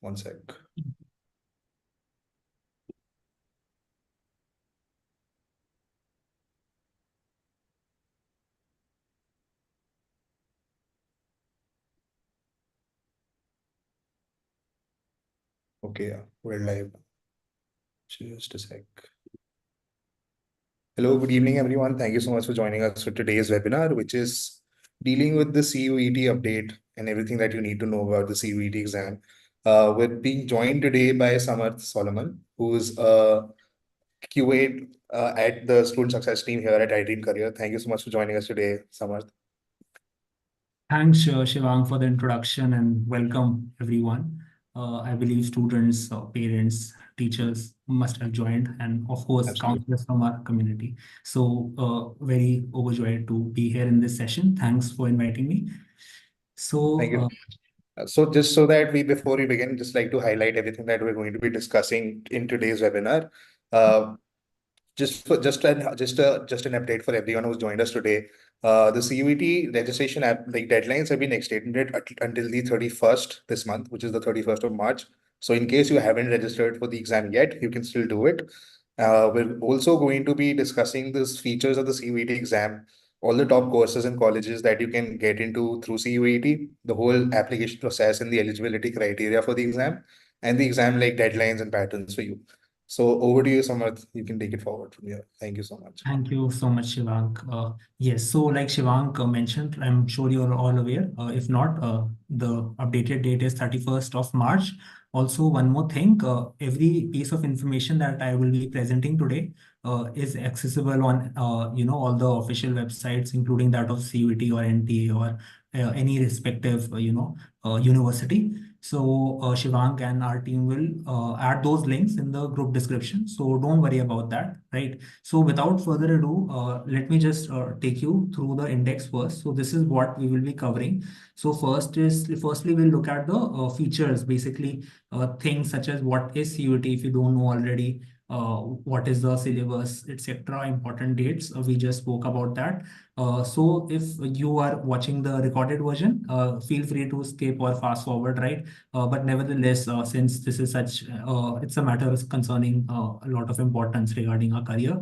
One sec. Okay, yeah, we're live. Just a sec. Hello, good evening, everyone. Thank you so much for joining us for today's webinar, which is dealing with the CUET update and everything that you need to know about the CUET exam. We're being joined today by Samarth Solomon, who's a QA at the student success team here at iDreamCareer. Thank you so much for joining us today, Samarth. Thanks, Shivang, for the introduction and welcome everyone. I believe students, parents, teachers must have joined, and of course, Absolutely. counselors from our community. So, very overjoyed to be here in this session. Thanks for inviting me. Thank you. So, So just so that before we begin, just like to highlight everything that we're going to be discussing in today's webinar. Uh, just an update for everyone who's joined us today. The CUET registration deadlines have been extended until the 31st this month, which is the 31st of March. So in case you haven't registered for the exam yet, you can still do it. We're also going to be discussing the features of the CUET exam, all the top courses and colleges that you can get into through CUET, the whole application process and the eligibility criteria for the exam, and the exam deadlines and patterns for you. So over to you, Samarth. You can take it forward from here. Thank you so much. thank you so much, Shivang. Yes, so like Shivang mentioned, I'm sure you're all aware. If not, the updated date is 31st of March. Also, one more thing, every piece of information that I will be presenting today is accessible on all the official websites, including that of CUET or NTA or any respective university. So Shivang and our team will add those links in the group description. So don't worry about that, right? So without further ado, let me just take you through the index first. So this is what we will be covering. So firstly, we'll look at the features, basically things such as what is CUET if you don't know already, what is the syllabus, etc. Important dates. We just spoke about that. So if you are watching the recorded version, feel free to skip or fast forward, right? But nevertheless, since this is it's a matter concerning a lot of importance regarding our career,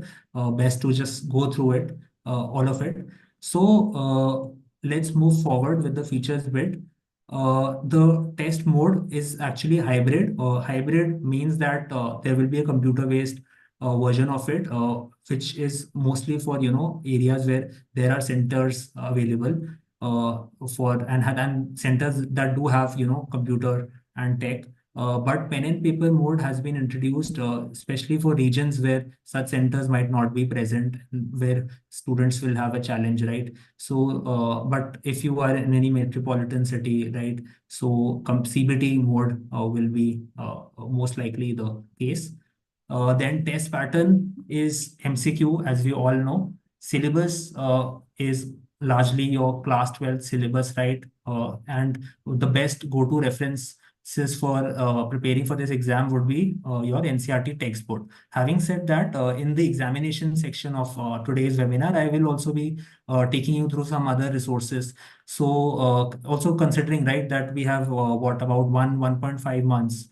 best to just go through it, all of it. So let's move forward with the features bit. The test mode is actually hybrid. Hybrid means that there will be a computer-based version of it, which is mostly for areas where there are centers available and centers that do have computer and tech. But pen and paper mode has been introduced, especially for regions where such centers might not be present, where students will have a challenge, right? So, but if you are in any metropolitan city, right, so CBT mode will be most likely the case. Then test pattern is MCQ, as we all know. Syllabus is largely your class 12 syllabus, right? And the best go-to references for preparing for this exam would be your NCERT textbook. Having said that, in the examination section of today's webinar, I will also be taking you through some other resources. So also considering, right, that we have about 1.5 months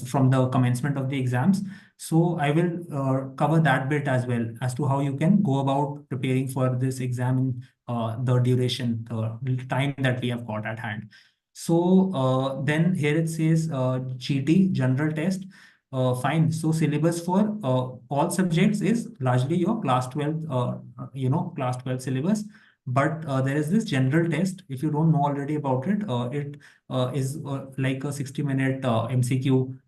from the commencement of the exams. So I will cover that bit as well as to how you can go about preparing for this exam in the duration, the time that we have got at hand. So then here it says GT, general test. Fine. So syllabus for all subjects is largely your class 12, class 12 syllabus. But there is this general test. If you don't know already about it, it is like a 60-minute MCQ,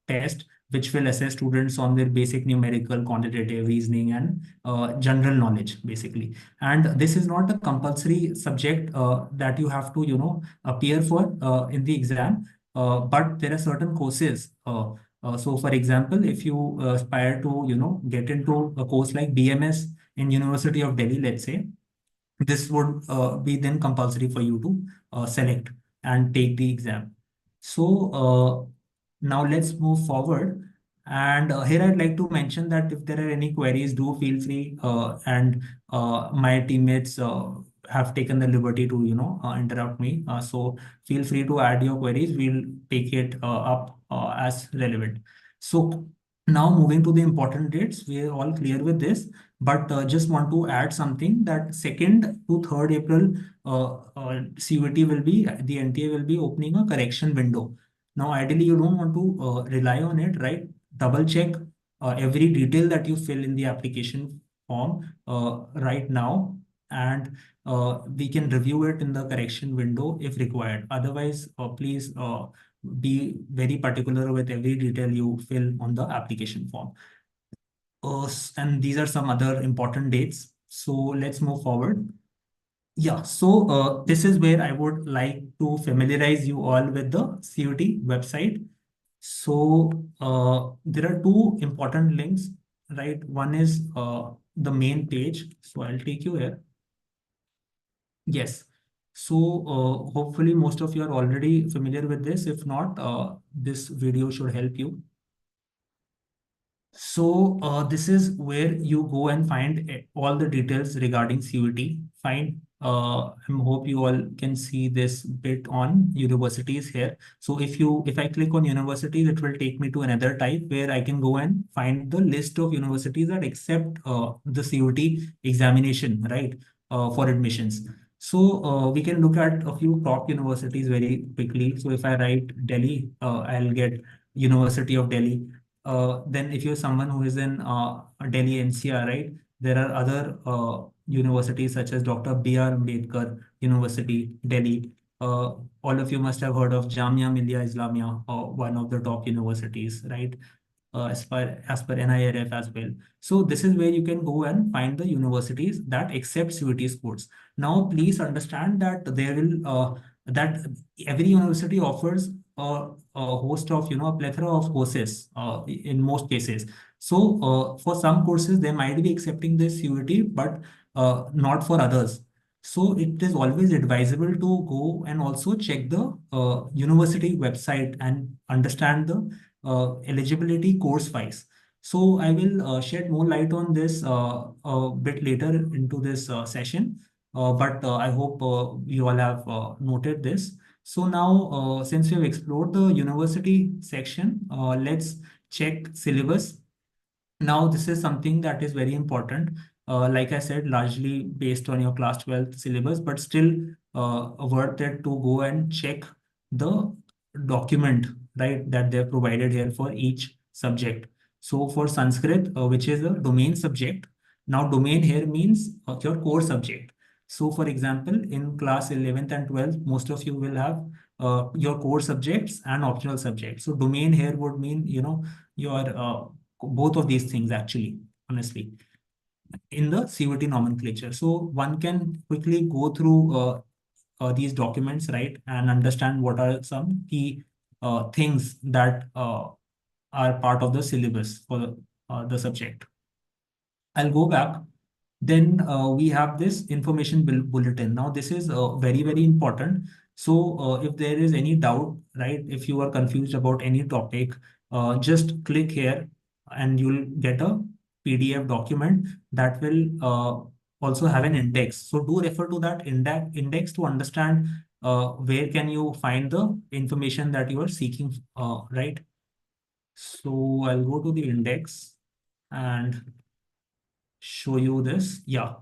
test, which will assess students on their basic numerical, quantitative, reasoning, and general knowledge, basically. And this is not a compulsory subject that you have to, appear for in the exam. But there are certain courses. So, for example, if you aspire to, get into a course like BMS in University of Delhi, let's say, this would be then compulsory for you to select and take the exam. So now let's move forward. And here I'd like to mention that if there are any queries, do feel free. And my teammates have taken the liberty to, interrupt me. So feel free to add your queries. We'll take it up as relevant. So now moving to the important dates, we are all clear with this, but just want to add something that 2nd to 3rd April, CUET will be, the NTA will be opening a correction window. Now, ideally, you don't want to rely on it, right? Double check every detail that you fill in the application form right now, and we can review it in the correction window if required. Otherwise, please be very particular with every detail you fill on the application form. And these are some other important dates. So let's move forward. Yeah, so this is where I would like to familiarize you all with the CUET website. So there are two important links, right? One is the main page. So I'll take you here. Yes. So hopefully most of you are already familiar with this. If not, this video should help you. So this is where you go and find all the details regarding CUET. Fine. I hope you all can see this bit on universities here. So if I click on universities, it will take me to another type where I can go and find the list of universities that accept the CUET examination, right, for admissions. So we can look at a few top universities very quickly. So if I write Delhi, I'll get University of Delhi. Then if you're someone who is in Delhi NCR, right, there are other universities such as Dr. B.R. Ambedkar University, Delhi. All of you must have heard of Jamia Millia Islamia, one of the top universities, right? As per NIRF as well. So this is where you can go and find the universities that accept CUET scores. Now, please understand that there will that every university offers a host of, a plethora of courses in most cases. So for some courses, they might be accepting this CUET, but not for others. So it is always advisable to go and also check the university website and understand the eligibility course wise. So I will shed more light on this a bit later into this session, but I hope you all have noted this. So now, since we have explored the university section, let's check syllabus. Now, this is something that is very important. Like I said, largely based on your class 12th syllabus, but still worth it to go and check the document, right, that they've provided here for each subject. So for Sanskrit, which is a domain subject, now domain here means your core subject. So for example, in class 11th and 12th, most of you will have your core subjects and optional subjects. So domain here would mean, your both of these things actually, honestly, in the CUET nomenclature. So one can quickly go through these documents, right, and understand what are some key things that are part of the syllabus for the subject. I'll go back. Then we have this information bulletin. Now this is very, very important. So if there is any doubt, right, if you are confused about any topic, just click here and you'll get a PDF document that will also have an index. So do refer to that index to understand where can you find the information that you are seeking, right? So I'll go to the index and show you this. Yeah.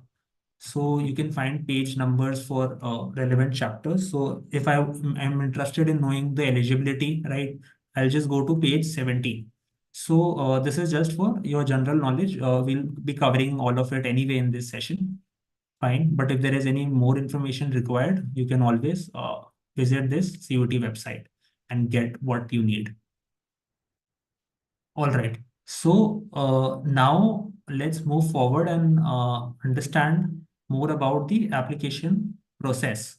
So you can find page numbers for relevant chapters. So if I'm interested in knowing the eligibility, right, I'll just go to page 70. So this is just for your general knowledge. We'll be covering all of it anyway in this session. Fine. But if there is any more information required, you can always visit this CUET website and get what you need. All right. So now let's move forward and understand more about the application process.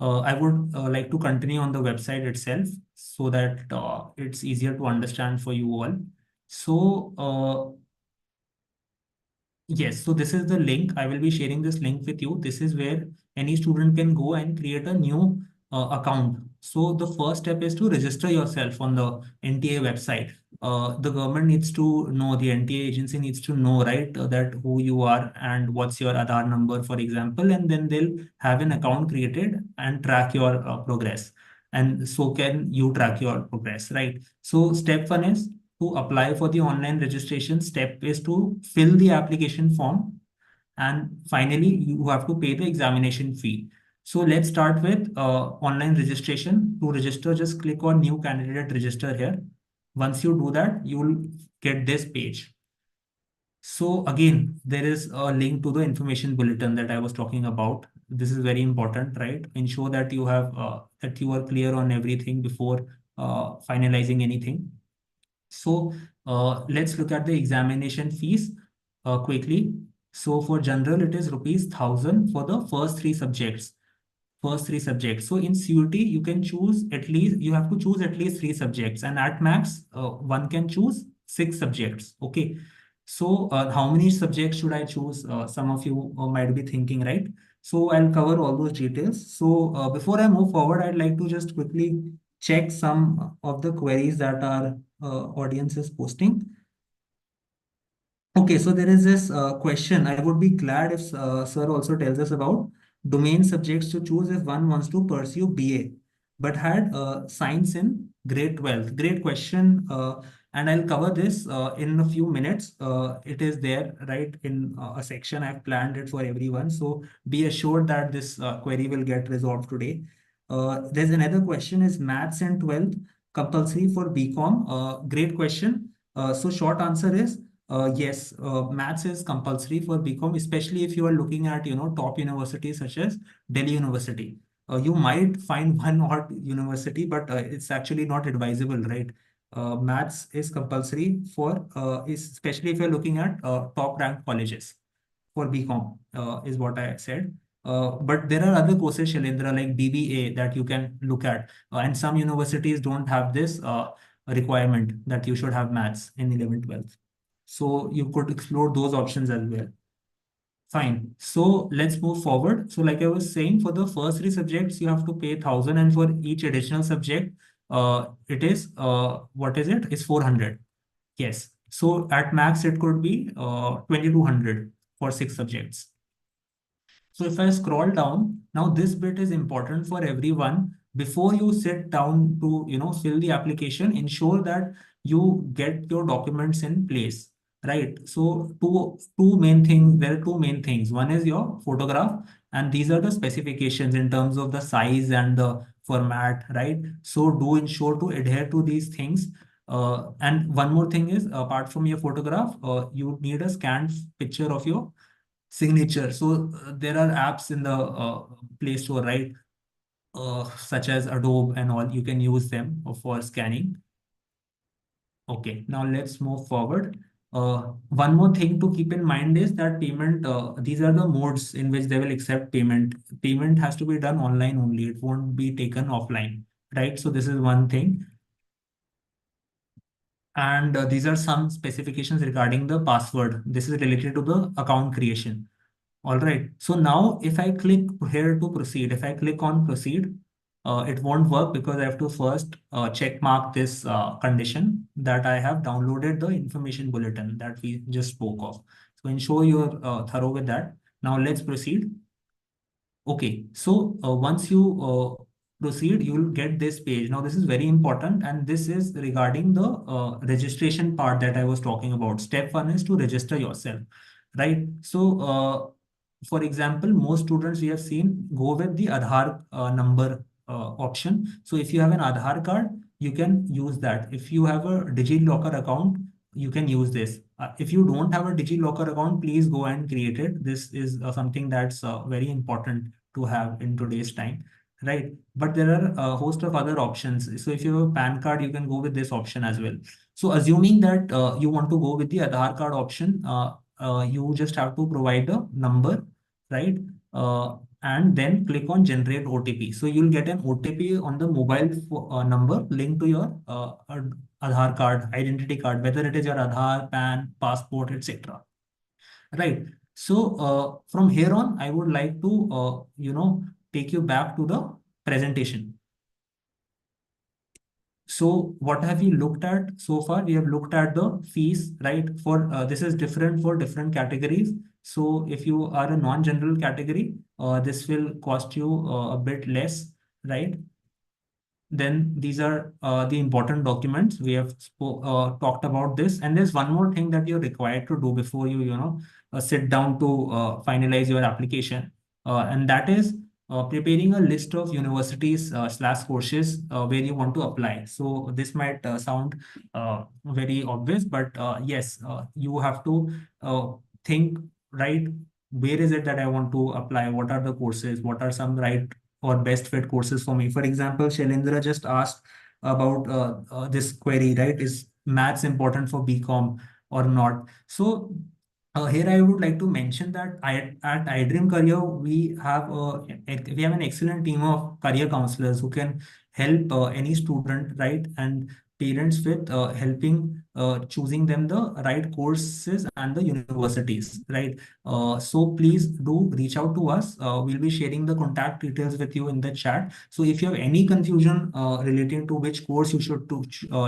I would like to continue on the website itself so that it's easier to understand for you all. So yes, so this is the link. I will be sharing this link with you. This is where any student can go and create a new account. So the first step is to register yourself on the NTA website. the government needs to know, the NTA agency needs to know, right, that who you are and what's your Aadhaar number, for example, and then they'll have an account created and track your progress. And so can you track your progress, right? So step one is to apply for the online registration. Step is to fill the application form. And finally, you have to pay the examination fee. So let's start with online registration. To register, just click on new candidate register here. Once you do that, you will get this page. So again, there is a link to the information bulletin that I was talking about. This is very important, right? Ensure that you have that you are clear on everything before finalizing anything. So let's look at the examination fees quickly. So for general, it is rupees 1,000 for the first three subjects. So in CUT, you can choose at least, you have to choose at least three subjects, and at max, one can choose six subjects. Okay. So how many subjects should I choose? Some of you might be thinking, right? So I'll cover all those details. So before I move forward, I'd like to just quickly check some of the queries that our audience is posting. Okay, so there is this question. I would be glad if sir also tells us about domain subjects to choose if one wants to pursue BA, but had science in grade 12. Great question. And I'll cover this in a few minutes. It is there, right, in a section. I've planned it for everyone. So be assured that this query will get resolved today. There's another question, is maths in 12th compulsory for BCom? Great question. So short answer is yes, maths is compulsory for BCom, especially if you are looking at, top universities such as Delhi University. You might find one odd university, but it's actually not advisable, right? Maths is compulsory for, especially if you're looking at top ranked colleges for BCom, is what I said. But there are other courses, Shailendra, like BBA that you can look at. And some universities don't have this requirement that you should have maths in 11th, 12th. So you could explore those options as well. Fine. So let's move forward. So like I was saying, for the first three subjects, you have to pay 1,000, and for each additional subject, it is what is it? It's 400. Yes. So at max, it could be 2,200 for six subjects. So if I scroll down, now this bit is important for everyone. Before you sit down to, fill the application, ensure that you get your documents in place, right? So two main things, there are two main things. One is your photograph, and these are the specifications in terms of the size and the format, right? So do ensure to adhere to these things. And one more thing is, apart from your photograph, you need a scanned picture of your signature. So there are apps in the Play Store, right? Such as Adobe and all. You can use them for scanning. Okay, now let's move forward. One more thing to keep in mind is that payment, these are the modes in which they will accept payment. Payment has to be done online only. It won't be taken offline, right? So this is one thing. And these are some specifications regarding the password. This is related to the account creation. All right. So now if I click here to proceed, if I click on proceed, it won't work because I have to first check mark this condition that I have downloaded the information bulletin that we just spoke of. So ensure you're thorough with that. Now let's proceed. Okay, so once you proceed, you'll get this page. Now, this is very important, and this is regarding the registration part that I was talking about. Step one is to register yourself, right? So, for example, most students we have seen go with the Aadhaar number option. So, if you have an Aadhaar card, you can use that. If you have a DigiLocker account, you can use this. If you don't have a DigiLocker account, please go and create it. This is something that's very important to have in today's time, right? But there are a host of other options. So if you have a PAN card, you can go with this option as well. So assuming that you want to go with the Aadhaar card option, you just have to provide a number, right? And then click on generate OTP. So you'll get an OTP on the mobile number linked to your Aadhaar card, identity card, whether it is your Aadhaar, PAN, passport, etc. Right. So from here on, I would like to, take you back to the presentation. So what have we looked at so far? We have looked at the fees, right? For this is different for different categories. So if you are a non-general category, this will cost you a bit less, right? Then these are the important documents. We have talked about this, and there's one more thing that you're required to do before you sit down to finalize your application, and that is preparing a list of universities slash courses where you want to apply. So this might sound very obvious, but yes, you have to think, right, where is it that I want to apply? What are the courses? What are some right or best fit courses for me? For example, Shailendra just asked about this query, right? Is maths important for BCom or not? So here I would like to mention that at iDreamCareer, we have an excellent team of career counselors who can help any student, right? And parents with helping choosing them the right courses and the universities, right? So please do reach out to us. We'll be sharing the contact details with you in the chat. So if you have any confusion relating to which course you should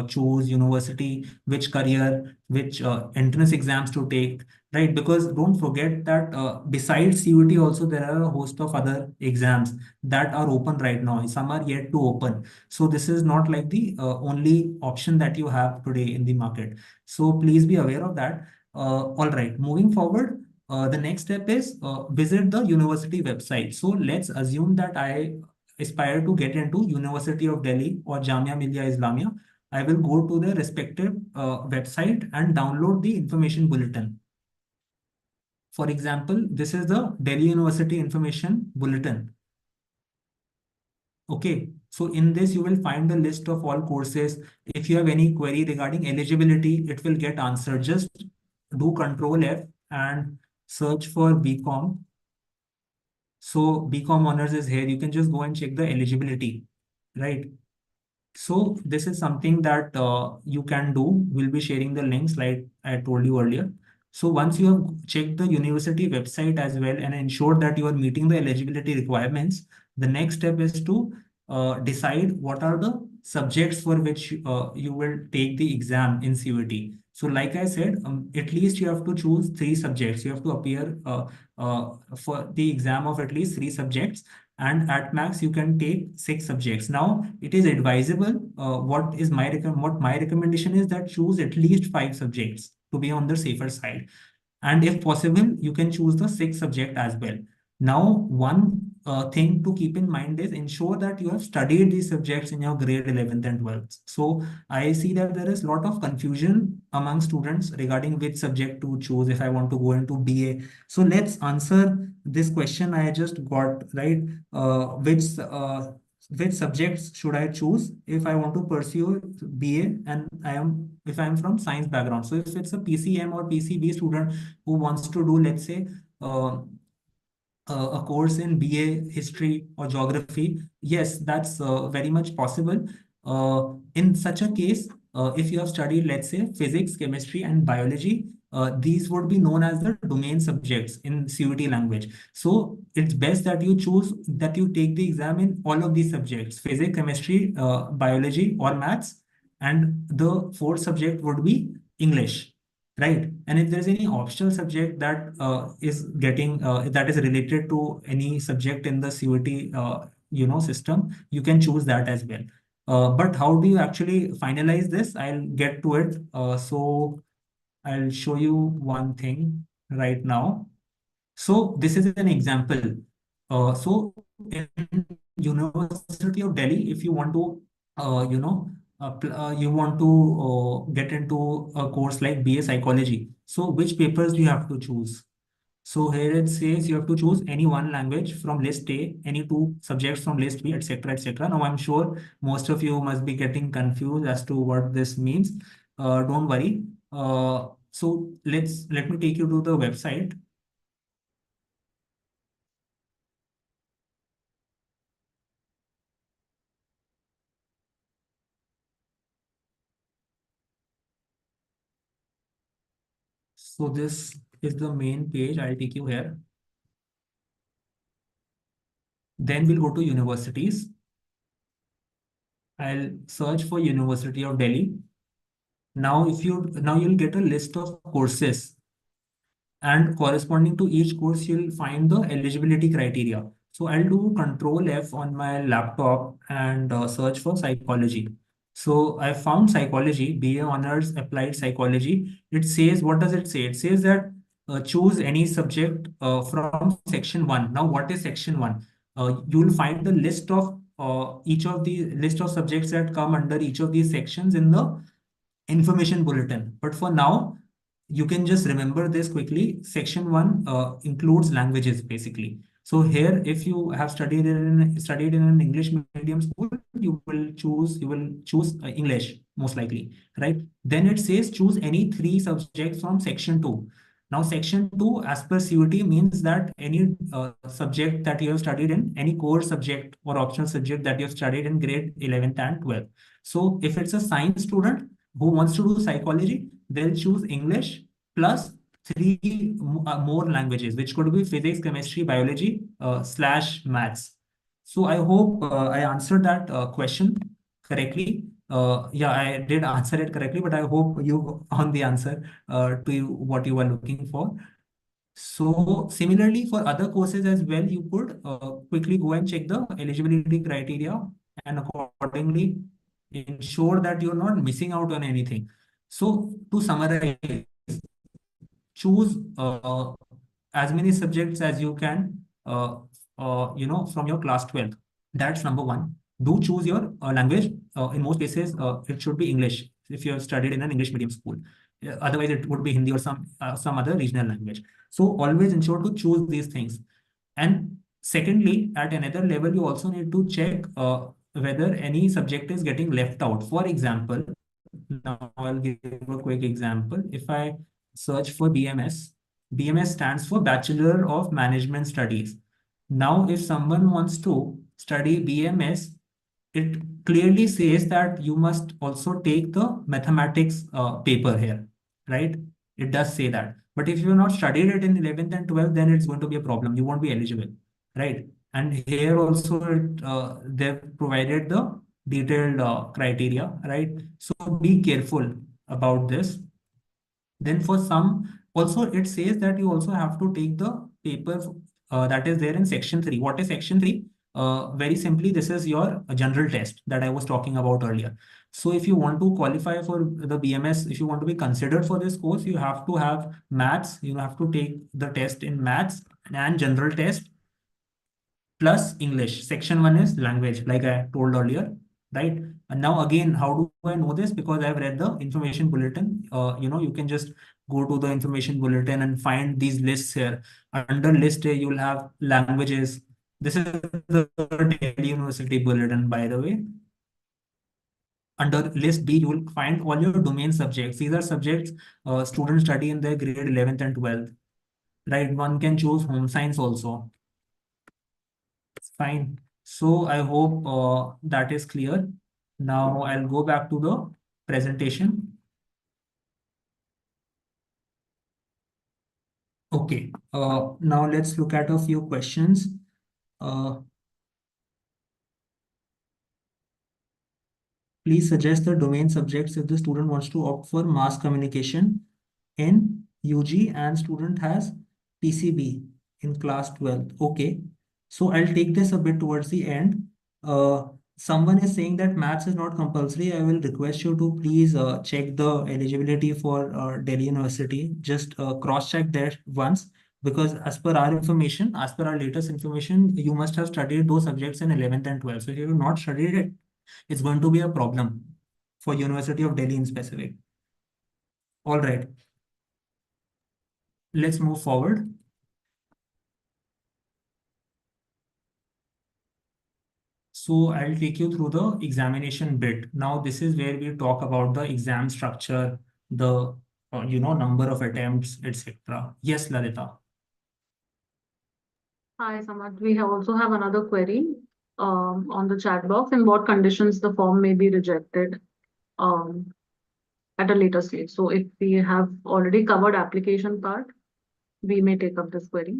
choose, university, which career, which entrance exams to take, right? Because don't forget that besides CUT also there are a host of other exams that are open right now. Some are yet to open. So this is not like the only option that you have today in the market. So please be aware of that. All right, moving forward. The next step is visit the university website. So let's assume that I aspire to get into University of Delhi or Jamia Millia Islamia. I will go to the respective website and download the information bulletin. For example, this is the Delhi University Information Bulletin. Okay, so in this you will find the list of all courses. If you have any query regarding eligibility, it will get answered. Just do Control F and search for BCom. So BCom honors is here. You can just go and check the eligibility, right? So this is something that you can do. We'll be sharing the links like I told you earlier. So once you have checked the university website as well and ensure that you are meeting the eligibility requirements, the next step is to decide what are the subjects for which you will take the exam in CUET. So like I said, at least you have to choose three subjects. You have to appear for the exam of at least three subjects, and at max you can take six subjects. Now it is advisable. What my recommendation is that choose at least five subjects to be on the safer side, and if possible you can choose the sixth subject as well. Now one thing to keep in mind is ensure that you have studied these subjects in your grade 11th and 12th. So I see that there is a lot of confusion among students regarding which subject to choose if I want to go into BA. So let's answer this question I just got, right? Which subjects should I choose if I want to pursue BA and if I'm from science background? So if it's a PCM or PCB student who wants to do, let's say, uh, a course in BA history or geography, yes, that's very much possible. In such a case, if you have studied, let's say, physics, chemistry, and biology, these would be known as the domain subjects in CUET language. So it's best that you take the exam in all of these subjects: physics, chemistry, biology, or maths, and the fourth subject would be English. Right. And if there's any optional subject that is related to any subject in the CUET system, you can choose that as well. But how do you actually finalize this? I'll get to it. So I'll show you one thing right now. So this is an example. So in University of Delhi, if you want to, you want to get into a course like BA Psychology. So which papers do you have to choose? So here it says you have to choose any one language from list A, any two subjects from list B, etc., etc. Now I'm sure most of you must be getting confused as to what this means. Don't worry. So let me take you to the website. So this is the main page. I'll take you here. Then we'll go to universities. I'll search for University of Delhi. Now, you'll get a list of courses, and corresponding to each course, you'll find the eligibility criteria. So I'll do Control F on my laptop and search for psychology. So I found psychology, BA Honors Applied Psychology. It says, what does it say? It says that choose any subject from section one. Now, what is section one? You'll find the list of each of the list of subjects that come under each of these sections in the information bulletin. But for now, you can just remember this quickly. Section one includes languages basically. So here, if you have studied in an English medium school, you will choose English most likely, right? Then it says choose any three subjects from section two. Now, section two, as per CUT, means that any subject that you have studied in, any core subject or optional subject that you have studied in grade 11th and 12th. So if it's a science student who wants to do psychology, they'll choose English plus three more languages, which could be physics, chemistry, biology, slash maths. So I hope I answered that question correctly. Yeah, I did answer it correctly, but I hope you on the answer what you were looking for. So similarly, for other courses as well, you could quickly go and check the eligibility criteria and accordingly ensure that you're not missing out on anything. So to summarize, choose as many subjects as you can, from your class 12th. That's number one. Do choose your language. In most cases, it should be English if you have studied in an English medium school. Otherwise, it would be Hindi or some other regional language. So always ensure to choose these things. And secondly, at another level, you also need to check whether any subject is getting left out. For example, now I'll give a quick example. If I search for BMS, BMS stands for Bachelor of Management Studies. Now, if someone wants to study BMS, it clearly says that you must also take the mathematics paper here, right? It does say that. But if you have not studied it in 11th and 12th, then it's going to be a problem. You won't be eligible, right? And here also, they've provided the detailed criteria, right? So be careful about this. Then for some, also it says that you also have to take the paper that is there in section 3. What is section 3? Very simply, this is your general test that I was talking about earlier. So if you want to qualify for the BMS, if you want to be considered for this course, you have to have maths. You have to take the test in maths and general test plus English. Section 1 is language, like I told earlier, right? And now again, how do I know this? Because I've read the information bulletin. You can just go to the information bulletin and find these lists here. Under list A, you'll have languages. This is the Delhi University bulletin, by the way. Under list B, you will find all your domain subjects. These are subjects students study in their grade 11th and 12th, right? One can choose home science also. Fine. So I hope that is clear. Now I'll go back to the presentation. Okay. Now let's look at a few questions. Uh, Please suggest the domain subjects if the student wants to opt for mass communication in UG and student has PCB in class 12th. Okay. So I'll take this a bit towards the end. Someone is saying that maths is not compulsory. I will request you to please check the eligibility for Delhi University. Just cross-check that once, because as per our information, as per our latest information, you must have studied those subjects in 11th and 12th. So if you have not studied it, it's going to be a problem for University of Delhi in specific. All right, let's move forward. So I'll take you through the examination bit. Now, this is where we talk about the exam structure, the number of attempts, etc. Yes, Lalita. Hi, Samad. We also have another query on the chat box. In what conditions the form may be rejected um, at a later stage? So if we have already covered application part, we may take up this query.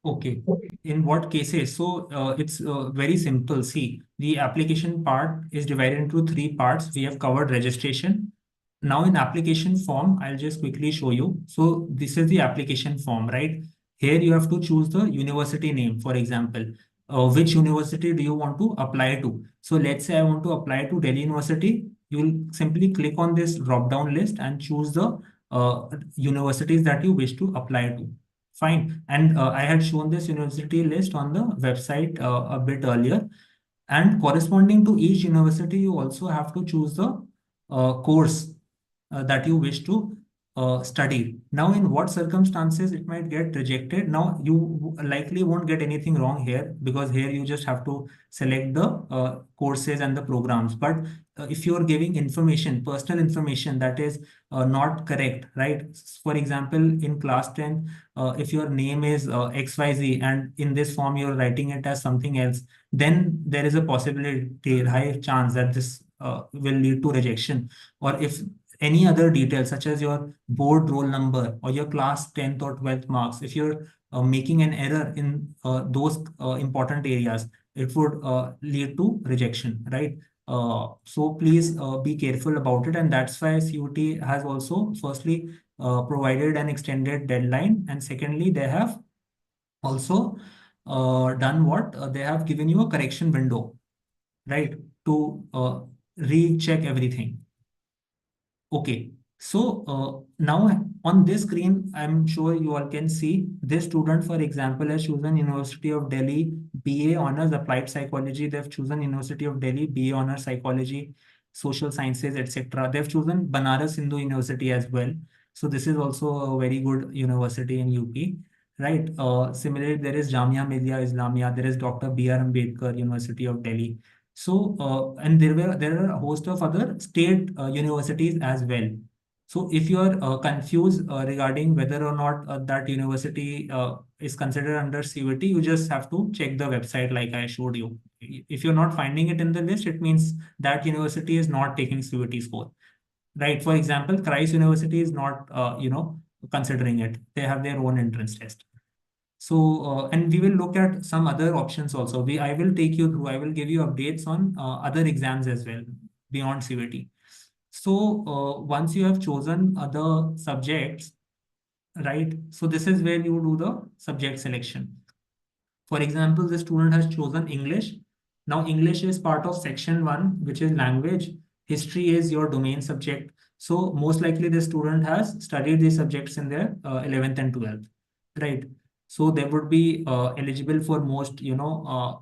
Okay. In what cases? So it's very simple. See, the application part is divided into three parts. We have covered registration. Now in application form, I'll just quickly show you. So this is the application form, right? Here you have to choose the university name, for example. Which university do you want to apply to? So let's say I want to apply to Delhi University. You'll simply click on this drop-down list and choose the universities that you wish to apply to. Fine. And I had shown this university list on the website a bit earlier. And corresponding to each university, you also have to choose the course that you wish to study. Now, in what circumstances it might get rejected? Now, you likely won't get anything wrong here because here you just have to select the courses and the programs. But if you are giving information, personal information that is not correct, right? For example, in class 10, if your name is XYZ and in this form you're writing it as something else, then there is a possibility, high chance that this will lead to rejection. Or if any other details such as your board roll number or your class 10th or 12th marks, if you're making an error in those important areas, it would lead to rejection, right? So please be careful about it. And that's why CUT has also firstly provided an extended deadline. And secondly, they have also done what? They have given you a correction window, right? To recheck everything. Okay, so now on this screen, I'm sure you all can see this student, for example, has chosen University of Delhi BA Honors Applied Psychology. They've chosen University of Delhi BA Honors Psychology, Social Sciences, etc. They've chosen Banaras Hindu University as well. So this is also a very good university in UP, right? Similarly, there is Jamia Millia Islamia. There is Dr. B.R. Ambedkar University of Delhi. So, and there are a host of other state universities as well. So, if you are confused regarding whether or not that university is considered under CUET, you just have to check the website like I showed you. If you're not finding it in the list, it means that university is not taking CUET score, right? For example, Christ University is not, considering it. They have their own entrance test. So, and we will look at some other options also. I will take you through, I will give you updates on other exams as well beyond CUET. So, once you have chosen other subjects, right? So this is where you do the subject selection. For example, the student has chosen English. Now, English is part of section 1, which is language. History is your domain subject. So most likely the student has studied these subjects in their 11th and 12th, right? So they would be eligible for most,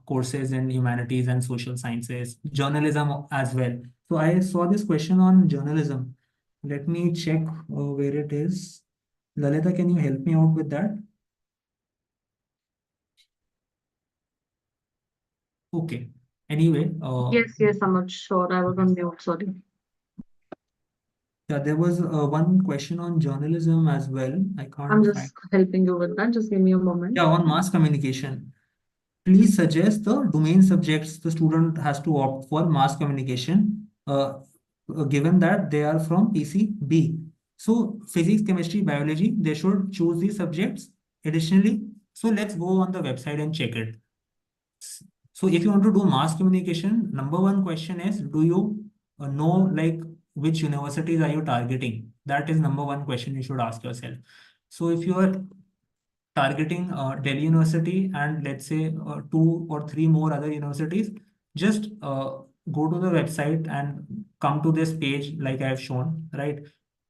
courses in humanities and social sciences, journalism as well. So I saw this question on journalism. Let me check where it is. Lalita, can you help me out with that? Okay. Anyway, Yes, Anuj, sure. I was on mute, sorry. yeah, there was one question on journalism as well. I I'm can't just find. helping you with that. Just give me a moment. Yeah, on mass communication. Please suggest the domain subjects the student has to opt for mass communication, given that they are from PCB. So physics, chemistry, biology, they should choose these subjects additionally. So let's go on the website and check it. So if you want to do mass communication, number one question is, do you know like which universities are you targeting? That is number one question you should ask yourself. So if you are targeting Delhi University and let's say 2 or 3 more other universities, just go to the website and come to this page like I have shown, right?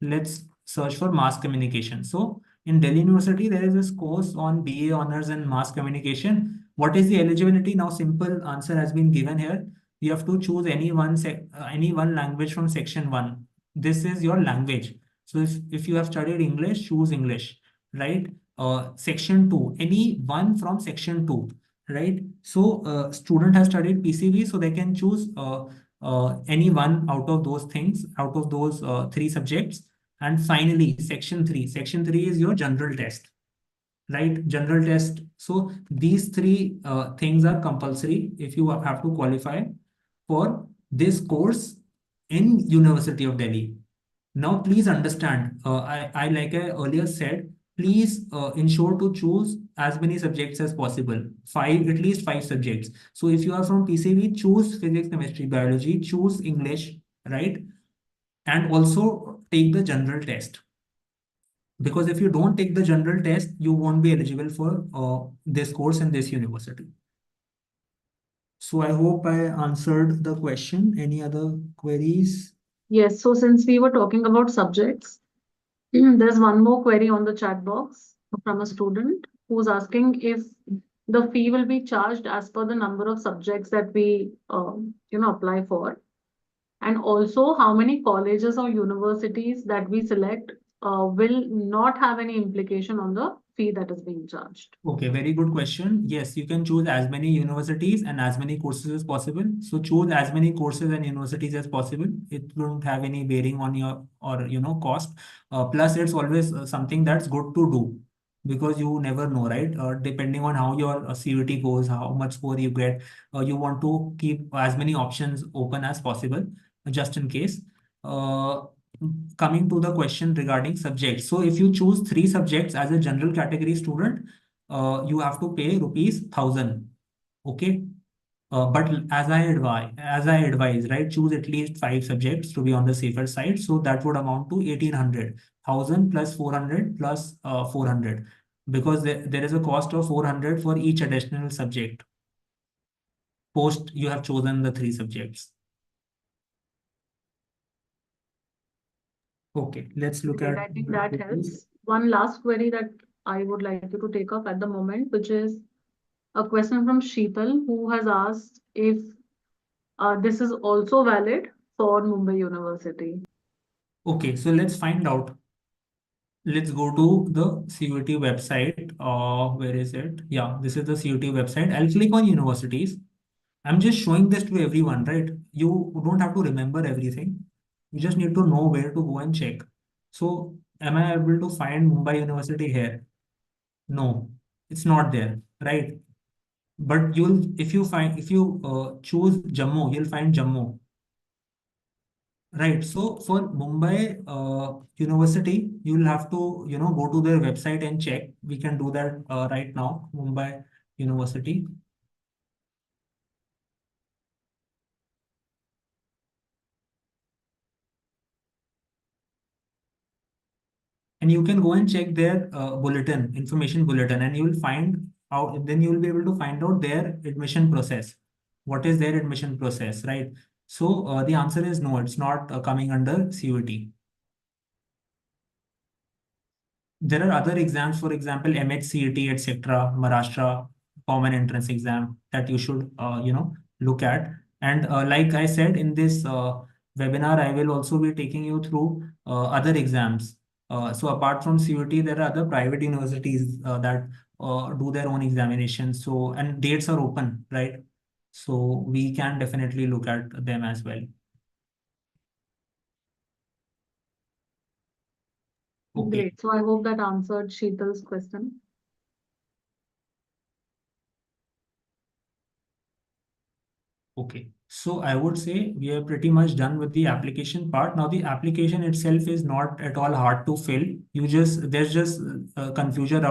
Let's search for mass communication. So in Delhi University, there is this course on BA Honors in Mass Communication. What is the eligibility? Now, simple answer has been given here. You have to choose any one language from section 1. This is your language. So if you have studied English, choose English, right? Section 2, any one from section 2, right? So student has studied PCB, so they can choose any one out of those things, out of those 3 subjects. And finally, section 3. Section 3 is your general test, right? General test. So these 3 things are compulsory if you have to qualify for this course in University of Delhi. Now, please understand, I like I earlier said, please ensure to choose as many subjects as possible. At least five subjects. So if you are from PCB, choose physics, chemistry, biology, choose English, right? And also take the general test. Because if you don't take the general test, you won't be eligible for this course in this university. So I hope I answered the question. Any other queries? Yes, so since we were talking about subjects, there's one more query on the chat box from a student who's asking if the fee will be charged as per the number of subjects that we, apply for. And also how many colleges or universities that we select will not have any implication on the fee that is being charged. Okay, very good question. Yes, you can choose as many universities and as many courses as possible. So choose as many courses and universities as possible. It won't have any bearing on your cost. Plus, it's always something that's good to do because you never know, right? Depending on how your CUET goes, how much score you get, you want to keep as many options open as possible, just in case. Uh, Coming to the question regarding subjects. So if you choose three subjects as a general category student, you have to pay rupees 1,000. Okay. But as I advise, right, choose at least five subjects to be on the safer side. So that would amount to 1,800, 1,000 plus 400 plus 400, because there is a cost of 400 for each additional subject. Post you have chosen the three subjects. Okay, let's look Okay, at. I think that helps. One last query that I would like you to take up at the moment, which is a question from Sheetal, who has asked if this is also valid for Mumbai University. Okay, so let's find out. Let's go to the CUET website. Where is it? Yeah, this is the CUET website. I'll click on universities. I'm just showing this to everyone, right? You don't have to remember everything. You just need to know where to go and check. So, am I able to find Mumbai University here? No, it's not there, right? But if you choose Jammu, you'll find Jammu. Right. So for Mumbai University, you'll have to, go to their website and check. We can do that right now, Mumbai University. And you can go and check their information bulletin, and you'll find out, then you'll be able to find out their admission process. What is their admission process, right? So the answer is no, it's not coming under CUET. There are other exams, for example, MHCET, etc., Maharashtra common entrance exam that you should, look at. And like I said in this webinar, I will also be taking you through other exams. So apart from CUET, there are other private universities that do their own examinations. So, and dates are open, right? So we can definitely look at them as well. Okay. Great. So I hope that answered Sheetal's question. Okay, so I would say we are pretty much done with the application part. Now, the application itself is not at all hard to fill. There's just confusion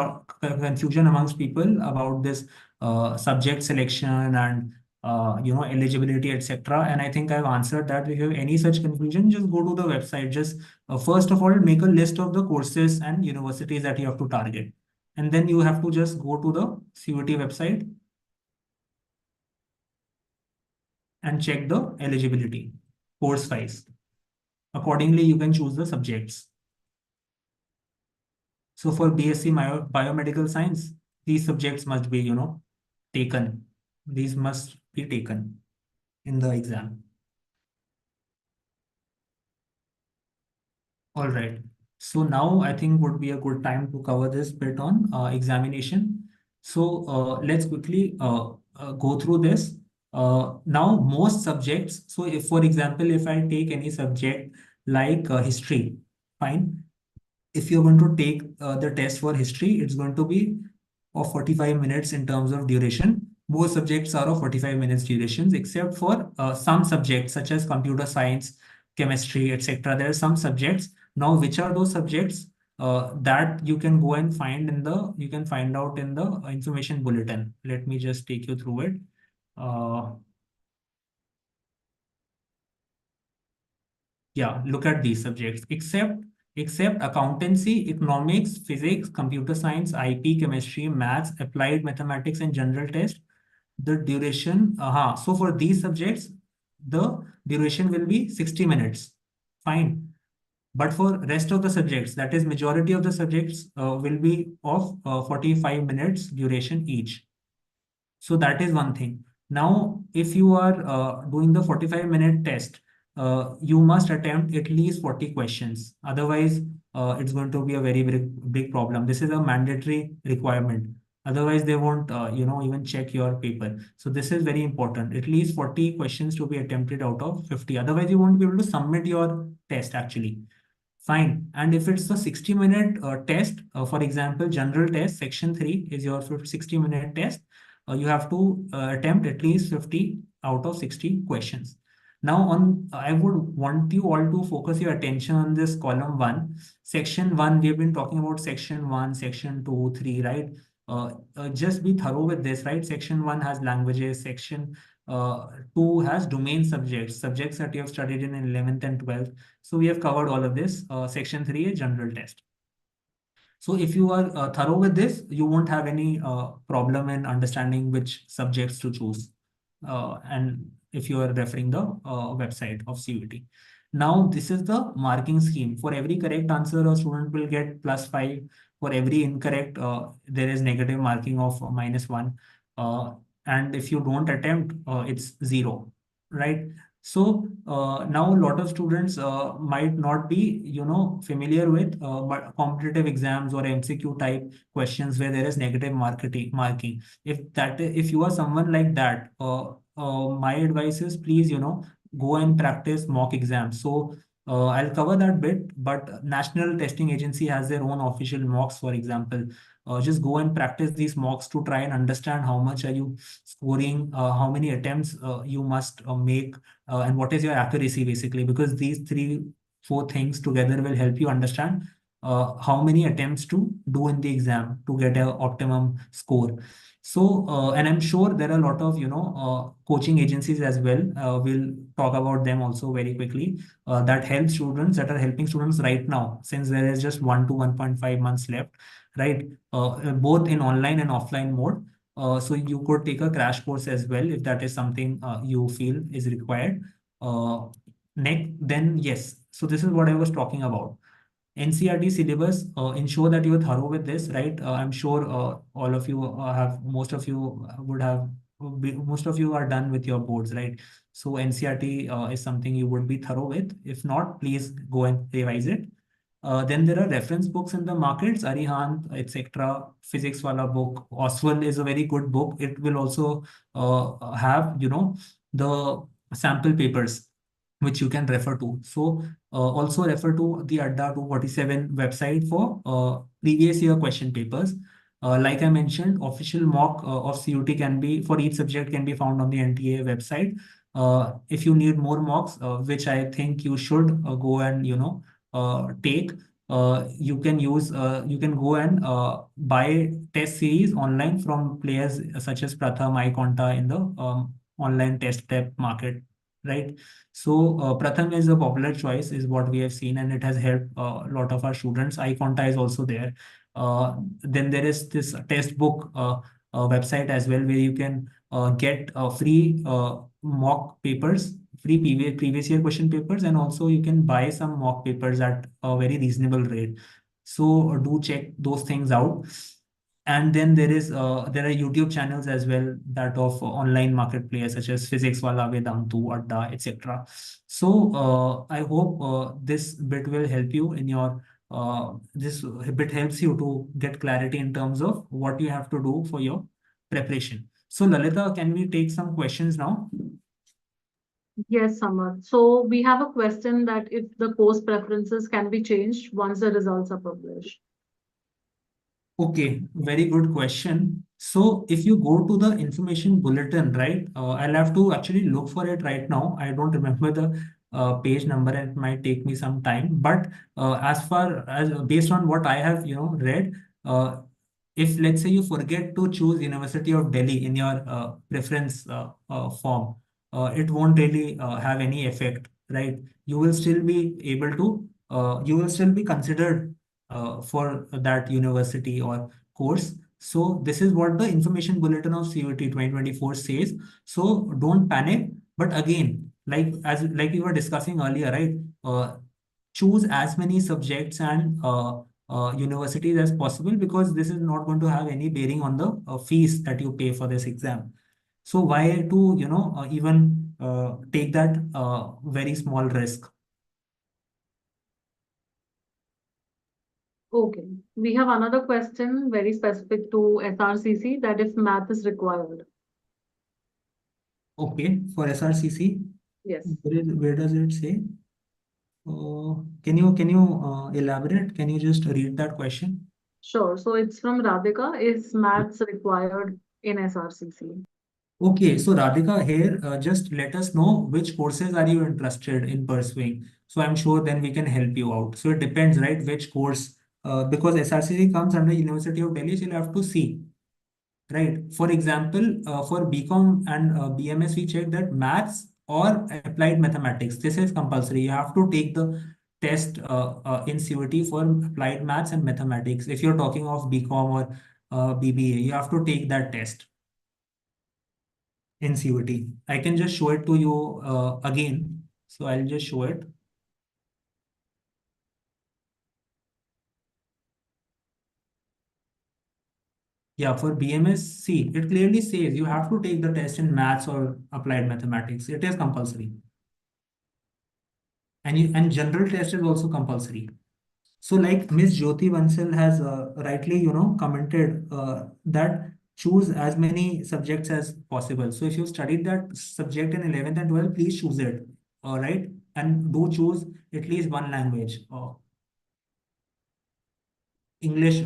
amongst people about this subject selection and eligibility, etc. And I think I've answered that. If you have any such confusion, just go to the website. Just first of all, make a list of the courses and universities that you have to target, and then you have to just go to the CUET website and check the eligibility course wise. Accordingly, you can choose the subjects. So for BSc Biomedical Science, these subjects must be, taken. These must be taken in the exam. All right. So now I think would be a good time to cover this bit on examination. So let's quickly go through this. Now, most subjects, so if, for example, if I take any subject like history, fine. If you're going to take the test for history, it's going to be of 45 minutes in terms of duration. Most subjects are of 45 minutes durations, except for some subjects such as computer science, chemistry, etc. There are some subjects. Now, which are those subjects? that you can go and find you can find out in the information bulletin. Let me just take you through it. Yeah, look at these subjects, except accountancy, economics, physics, computer science, IP, chemistry, maths, applied mathematics, and general test. The duration, so for these subjects, the duration will be 60 minutes. Fine. But for rest of the subjects, that is majority of the subjects will be of 45 minutes duration each. So that is one thing. Now, if you are doing the 45-minute test, you must attempt at least 40 questions. Otherwise, it's going to be a very big problem. This is a mandatory requirement. Otherwise, they won't, even check your paper. So this is very important. At least 40 questions to be attempted out of 50. Otherwise, you won't be able to submit your test actually. Fine. And if it's a 60-minute test, for example, general test, section 3 is your 60-minute test. You have to attempt at least 50 out of 60 questions. Now, I would want you all to focus your attention on this column 1. Section 1, we've been talking about section 1, section 2, 3, right? Just be thorough with this, right? Section 1 has languages, section 2 has domain subjects that you have studied in 11th and 12th. So we have covered all of this. Section 3 is general test. So if you are thorough with this, you won't have any problem in understanding which subjects to choose. And if you are referring the website of CUET. Now, this is the marking scheme. For every correct answer, a student will get +5. For every incorrect, there is negative marking of -1. And if you don't attempt, it's 0, right? So now a lot of students might not be, familiar with competitive exams or MCQ type questions where there is negative marking. If you are someone like that, my advice is please, go and practice mock exams. So I'll cover that bit, but National Testing Agency has their own official mocks, for example. Just go and practice these mocks to try and understand how much are you scoring, how many attempts you must make, and what is your accuracy basically, because these 3-4 things together will help you understand how many attempts to do in the exam to get an optimum score. So, and I'm sure there are a lot of, coaching agencies as well. We'll talk about them also very quickly, that are helping students right now, since there is just 1 to 1.5 months left, right? Both in online and offline mode. So you could take a crash course as well if that is something you feel is required. Then yes. So this is what I was talking about. NCERT syllabus, ensure that you are thorough with this, right? I'm sure all of you most of you are done with your boards, right? So NCERT is something you would be thorough with. If not, please go and revise it. Then there are reference books in the markets, Arihant, etc. Physics wala book. Oswald is a very good book. It will also have, the sample papers which you can refer to. So also refer to the Adda 247 website for previous year question papers. Like I mentioned, official mock of CUET can be, for each subject, can be found on the NTA website. If you need more mocks, which I think you should go and, take, you can go and buy test series online from players such as Pratham, iConta in the online test prep market, right? So Pratham is a popular choice, is what we have seen, and it has helped a lot of our students. iConta is also there. Then there is this test book website as well, where you can get free mock papers, free previous year question papers, and also you can buy some mock papers at a very reasonable rate. So do check those things out. And then there are YouTube channels as well that of online market players such as Physics Wala, Vedantu, Adda, etc. So I hope this bit will help you in your this bit helps you to get clarity in terms of what you have to do for your preparation. So Lalita, can we take some questions now? Yes, Samar. So we have a question that if the course preferences can be changed once the results are published. Okay, very good question. So if you go to the information bulletin, right, I'll have to actually look for it right now. I don't remember the page number, and it might take me some time. But as far as based on what I have, read, if let's say you forget to choose University of Delhi in your preference form, it won't really have any effect, right? You will still be able to, you will still be considered for that university or course. So this is what the information bulletin of CUET 2024 says. So don't panic. But again, like we were discussing earlier, right? Choose as many subjects and universities as possible, because this is not going to have any bearing on the fees that you pay for this exam. So why to even take that very small risk? Okay, we have another question very specific to SRCC, that if math is required. Okay, for SRCC, Yes, where does it say? Can you elaborate? Can you just read that question? sure. So it's from Radhika. Is maths required in SRCC? Okay, so Radhika here, just let us know which courses are you interested in pursuing. So I'm sure then we can help you out. So it depends, right, which course, because SRCC comes under University of Delhi, so you'll have to see, right? For example, for BCom and BMS, we check that maths or applied mathematics. This is compulsory. You have to take the test in CUET for applied maths and mathematics. If you're talking of BCom or BBA, you have to take that test in CUET. I can just show it to you again. So I'll just show it. Yeah, for BMS, see, it clearly says you have to take the test in maths or applied mathematics. It is compulsory. And general test is also compulsory. So like Miss Jyoti Vansal has rightly, commented that choose as many subjects as possible. So if you studied that subject in 11th and 12th, please choose it. All right. And do choose at least one language. English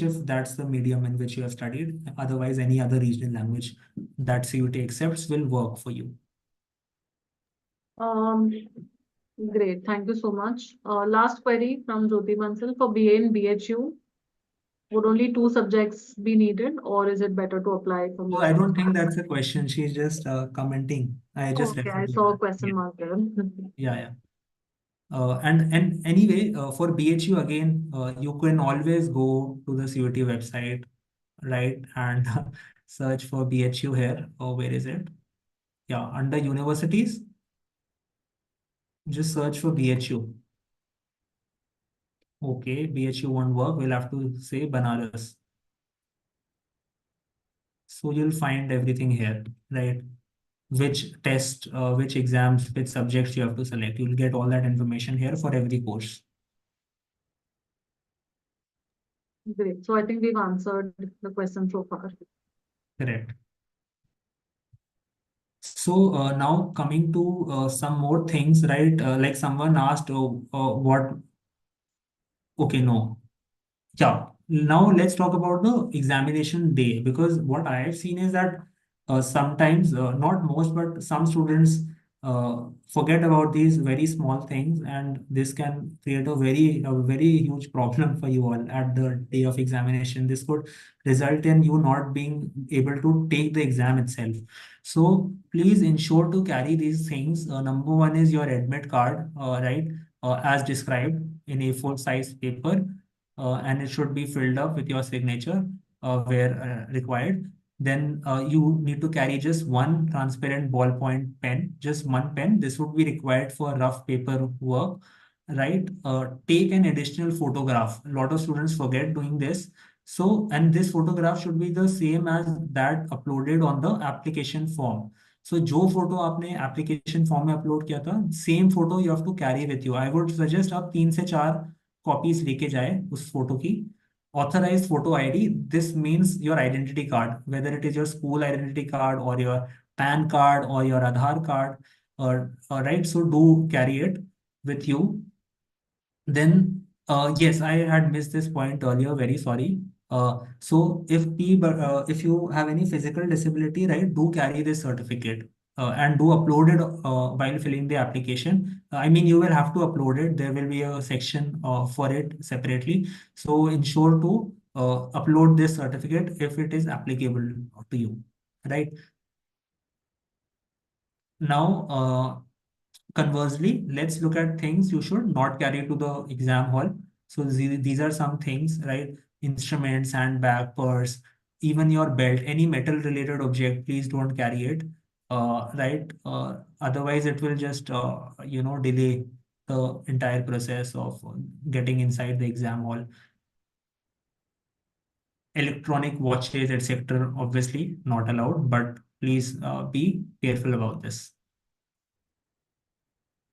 if that's the medium in which you have studied. Otherwise, any other regional language that CUET accepts will work for you. Um, Great, thank you so much. Last query from Jyoti Bansal for BA in BHU. Would only 2 subjects be needed, or is it better to apply for So more I don't subjects? think that's a question. She's just commenting. I just Okay, I referred to saw a that. question Yeah, mark there. yeah, yeah. And anyway, for BHU again, you can always go to the CUET website, right, and search for BHU here. Oh, where is it? Yeah, under universities, just search for BHU. Okay, BHU won't work. We'll have to say Banaras. So you'll find everything here, right? Which test, which exams, which subjects you have to select. You'll get all that information here for every course. Great, so I think we've answered the question so far. Correct. So now coming to some more things, right? Like someone asked, what? Okay, no. Yeah. Now let's talk about the examination day, because what I have seen is that sometimes, not most, but some students forget about these very small things, and this can create a very huge problem for you all at the day of examination. This could result in you not being able to take the exam itself. So please ensure to carry these things. Number one is your admit card, right, as described in A4 size paper, and it should be filled up with your signature where required. Then you need to carry just one transparent ballpoint pen, just one pen. This would be required for rough paper work, right? Take an additional photograph. A lot of students forget doing this. So, and this photograph should be the same as that uploaded on the application form. So, जो photo आपने application form में upload किया था, same photo you have to carry with you. I would suggest आप 3 से 4 copies लेके जाए उस फोटो की. Authorized photo ID, this means your identity card, whether it is your school identity card or your PAN card or your Aadhaar card, or right, so do carry it with you. Then yes, I had missed this point earlier, very sorry. So if you have any physical disability, right, do carry this certificate. and do upload it while filling the application. I mean, you will have to upload it. There will be a section for it separately. So ensure to upload this certificate if it is applicable to you, right? Now, conversely, let's look at things you should not carry to the exam hall. So these are some things, right? Instruments, handbag, purse, even your belt, any metal related object, please don't carry it. Right? Otherwise, it will just, delay the entire process of getting inside the exam hall. Electronic watches, etc., obviously not allowed, but please be careful about this.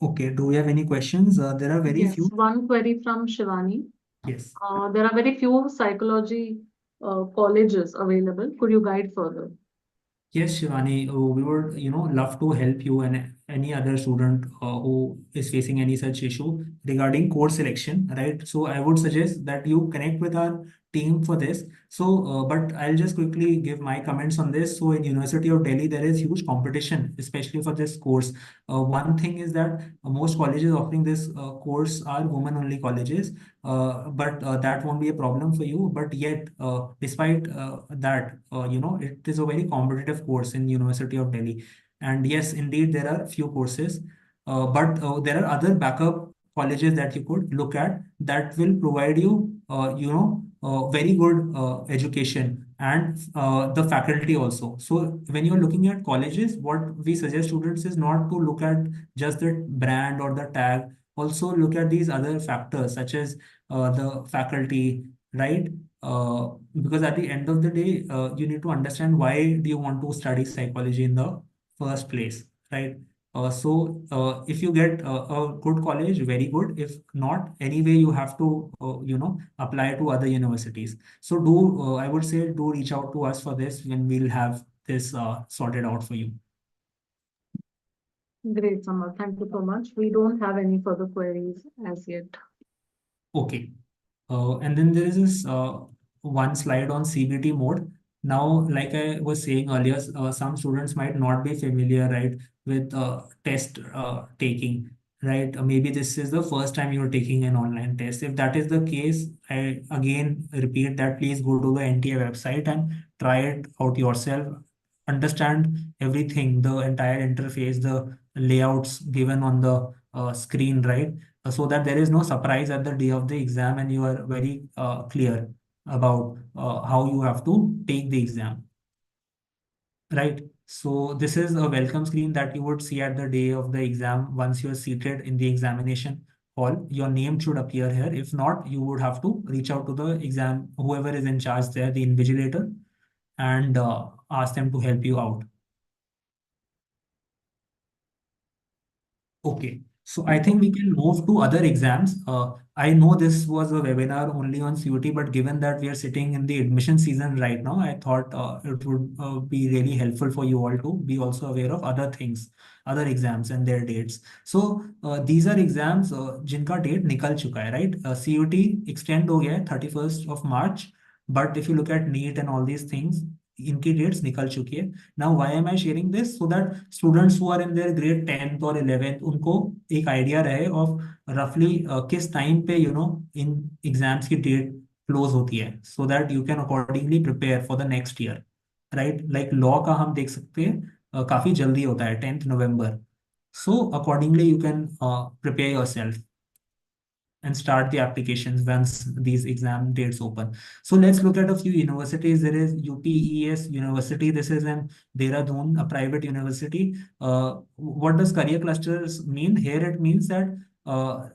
Okay, do we have any questions? There are very Yes, few. one query from Shivani. Yes. There are very few psychology colleges available. Could you guide further? Yes, Shivani, we would, love to help you and any other student who is facing any such issue regarding course selection, right? So I would suggest that you connect with our team for this. So, but I'll just quickly give my comments on this. So in University of Delhi, there is huge competition, especially for this course. One thing is that most colleges offering this course are women-only colleges, but that won't be a problem for you. But yet, despite that, it is a very competitive course in University of Delhi. And yes, indeed, there are few courses, but there are other backup colleges that you could look at that will provide you, very good education and the faculty also. So when you're looking at colleges, what we suggest students is not to look at just the brand or the tag. Also look at these other factors such as the faculty, right? Because at the end of the day, you need to understand why do you want to study psychology in the first place, right? If you get a good college, very good. If not, anyway, you have to, apply to other universities. So I would say, do reach out to us for this when we'll have this sorted out for you. Great, Samar. Thank you so much. We don't have any further queries as yet. Okay. And then there is this one slide on CBT mode. Now, like I was saying earlier, some students might not be familiar, right, with test taking, right? Maybe this is the first time you're taking an online test. If that is the case, I again repeat that please go to the NTA website and try it out yourself. Understand everything, the entire interface, the layouts given on the screen, right? So that there is no surprise at the day of the exam and you are very clear about how you have to take the exam, right? So this is a welcome screen that you would see at the day of the exam. Once you're seated in the examination hall, your name should appear here. If not, you would have to reach out to the exam, whoever is in charge there, the invigilator, and ask them to help you out. Okay, so I think we can move to other exams. I know this was a webinar only on CUT, but given that we are sitting in the admission season right now, I thought it would be really helpful for you all to be also aware of other things, other exams and their dates. So these are exams जिनका date निकल चुका है, right? CUT extend हो गया है 31st of March, but if you look at NEET and all these things, इनकी dates निकल चुकी है. Now, why am I sharing this? So that students who are in their grade 10th or 11th, उनको एक idea रहे of roughly किस time पे, in exams की date close होती है, so that you can accordingly prepare for the next year, right? Like law का हम देख सकते हैं काफी जल्दी होता है 10th November. So accordingly you can prepare yourself and start the applications once these exam dates open. So let's look at a few universities. There is UPES University. This is in Dehradun, a private university. What does career clusters mean? Here it means that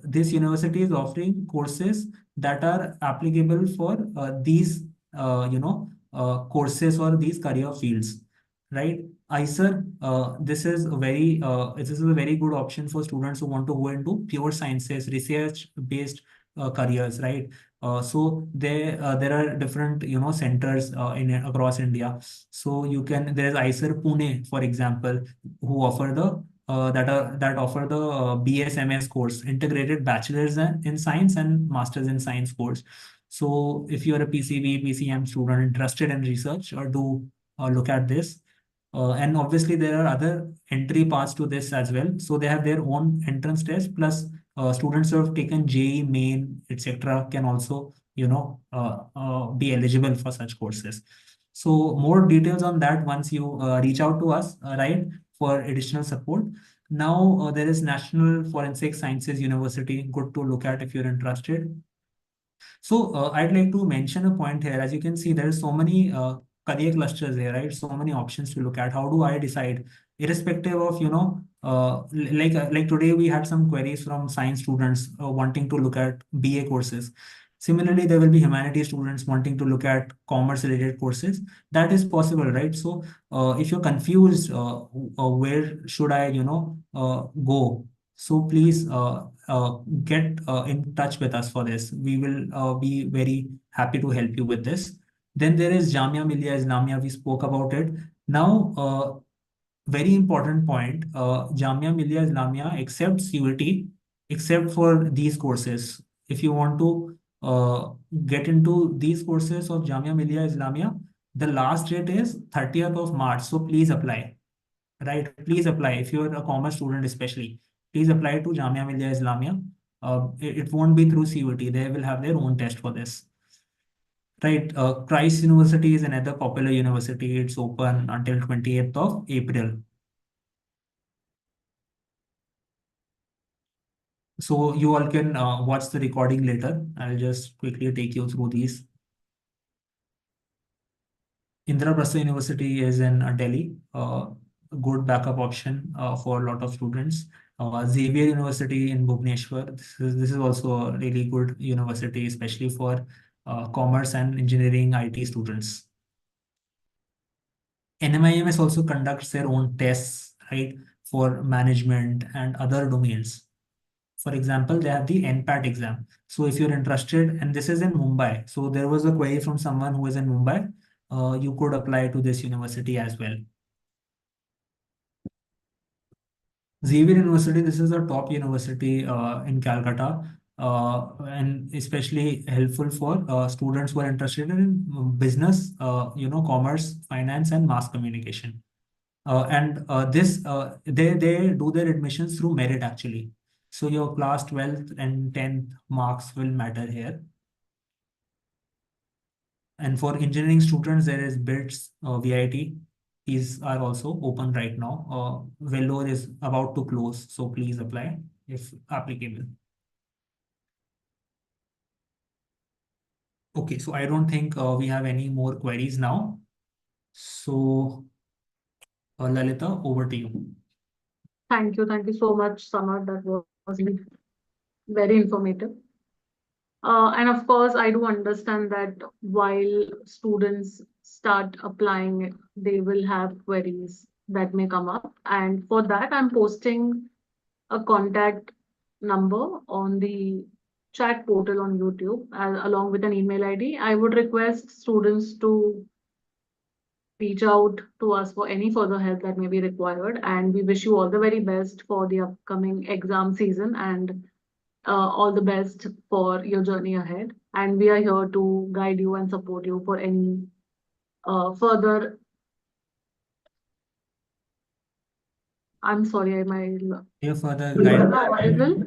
this university is offering courses that are applicable for these, courses or these career fields, right? ISER, this is a very good option for students who want to go into pure sciences, research-based careers, right? There are different centers in across India. So there is ISER Pune, for example, who offer the that offer the BSMS course, integrated bachelor's in science and master's in science course. So if you're a PCM student interested in research, or do look at this. And obviously there are other entry paths to this as well. So they have their own entrance test, plus students who have taken JEE main, etc., can also be eligible for such courses. So more details on that once you reach out to us, right, for additional support. Now there is National Forensic Sciences University, good to look at if you're interested. So I'd like to mention a point here. As you can see, there are so many career clusters here, right? So many options to look at. How do I decide? Irrespective of, like today we had some queries from science students wanting to look at BA courses. Similarly, there will be humanities students wanting to look at commerce related courses. That is possible, right? So if you're confused, where should I, go? So please get in touch with us for this. We will be very happy to help you with this. Then there is Jamia Millia Islamia. We spoke about it. Now, very important point. Jamia Millia Islamia accepts CUET except for these courses. If you want to get into these courses of Jamia Millia Islamia, the last date is 30th of March. So please apply. Right, please apply. If you're a commerce student, especially, please apply to Jamia Millia Islamia. It won't be through CUET. They will have their own test for this. Right, Christ University is another popular university. It's open until 28th of April. So you all can watch the recording later. I'll just quickly take you through these. Indraprastha University is in Delhi, a good backup option for a lot of students. Xavier University in Bhubaneswar. This is also a really good university, especially for commerce and engineering IT students. NMIMS also conducts their own tests, right, for management and other domains. For example, they have the NPAT exam. So if you're interested, and this is in Mumbai, so there was a query from someone who is in Mumbai, you could apply to this university as well. Xavier University, this is a top university in Calcutta, and especially helpful for students who are interested in business, commerce, finance, and mass communication. They do their admissions through merit actually. So your class 12th and 10th marks will matter here. And for engineering students, there is BITS, VIT. These are also open right now. Vellore is about to close, so please apply if applicable. Okay, so I don't think we have any more queries now. So Lalita, over to you. Thank you. Thank you so much, Samar. That was very informative. And of course, I do understand that while students start applying, they will have queries that may come up. And for that, I'm posting a contact number on the chat portal on YouTube, along with an email ID. I would request students to reach out to us for any further help that may be required. And we wish you all the very best for the upcoming exam season and all the best for your journey ahead. And we are here to guide you and support you for any further. I'm sorry, Your further am guide. I audible?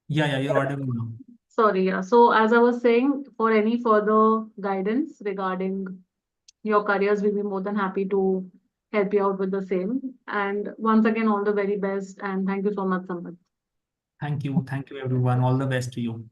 Yeah, you're audible now. Sorry, yeah. So as I was saying, for any further guidance regarding your careers, we'll be more than happy to help you out with the same. And once again, all the very best. And thank you so much, Samad. Thank you everyone. All the best to you.